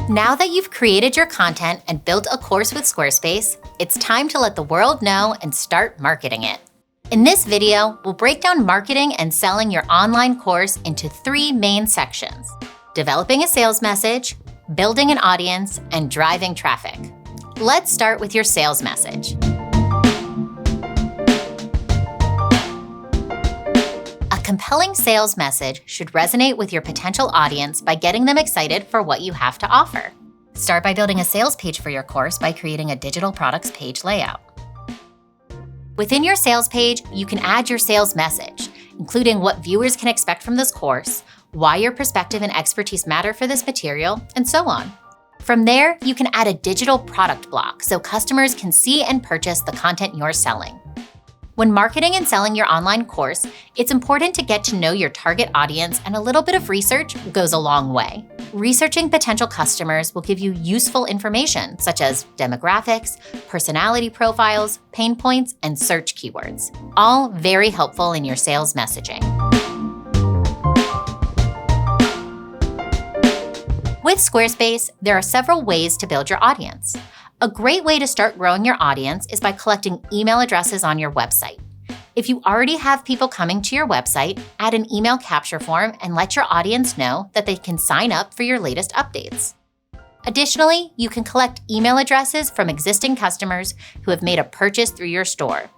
Now that you've created your content and built a course with Squarespace, it's time to let the world know and start marketing it. In this video, we'll break down marketing and selling your online course into 3 main sections: developing a sales message, building an audience, and driving traffic. Let's start with your sales message. A compelling sales message should resonate with your potential audience by getting them excited for what you have to offer. Start by building a sales page for your course by creating a digital products page layout. Within your sales page, you can add your sales message, including what viewers can expect from this course, why your perspective and expertise matter for this material, and so on. From there, you can add a digital product block so customers can see and purchase the content you're selling. When marketing and selling your online course, it's important to get to know your target audience, and a little bit of research goes a long way. Researching potential customers will give you useful information such as demographics, personality profiles, pain points, and search keywords, all very helpful in your sales messaging. With Squarespace, there are several ways to build your audience. A great way to start growing your audience is by collecting email addresses on your website. If you already have people coming to your website, add an email capture form and let your audience know that they can sign up for your latest updates. Additionally, you can collect email addresses from existing customers who have made a purchase through your store.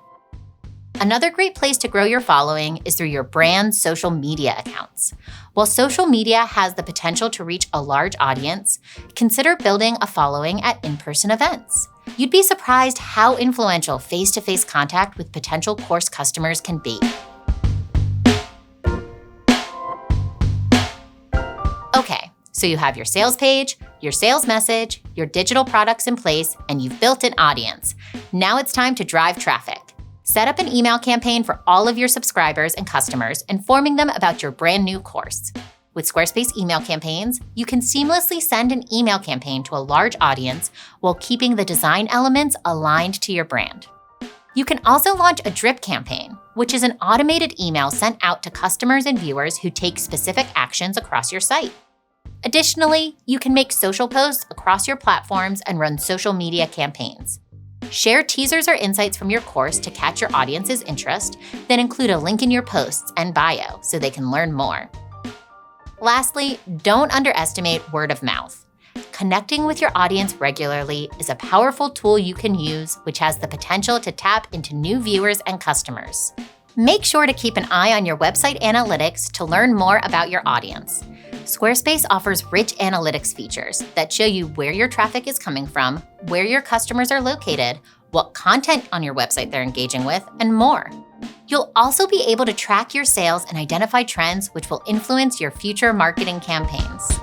Another great place to grow your following is through your brand's social media accounts. While social media has the potential to reach a large audience, consider building a following at in-person events. You'd be surprised how influential face-to-face contact with potential course customers can be. Okay, so you have your sales page, your sales message, your digital products in place, and you've built an audience. Now it's time to drive traffic. Set up an email campaign for all of your subscribers and customers, informing them about your brand new course. With Squarespace email campaigns, you can seamlessly send an email campaign to a large audience while keeping the design elements aligned to your brand. You can also launch a drip campaign, which is an automated email sent out to customers and viewers who take specific actions across your site. Additionally, you can make social posts across your platforms and run social media campaigns. Share teasers or insights from your course to catch your audience's interest, then include a link in your posts and bio so they can learn more. Lastly, don't underestimate word of mouth. Connecting with your audience regularly is a powerful tool you can use, which has the potential to tap into new viewers and customers. Make sure to keep an eye on your website analytics to learn more about your audience. Squarespace offers rich analytics features that show you where your traffic is coming from, where your customers are located, what content on your website they're engaging with, and more. You'll also be able to track your sales and identify trends which will influence your future marketing campaigns.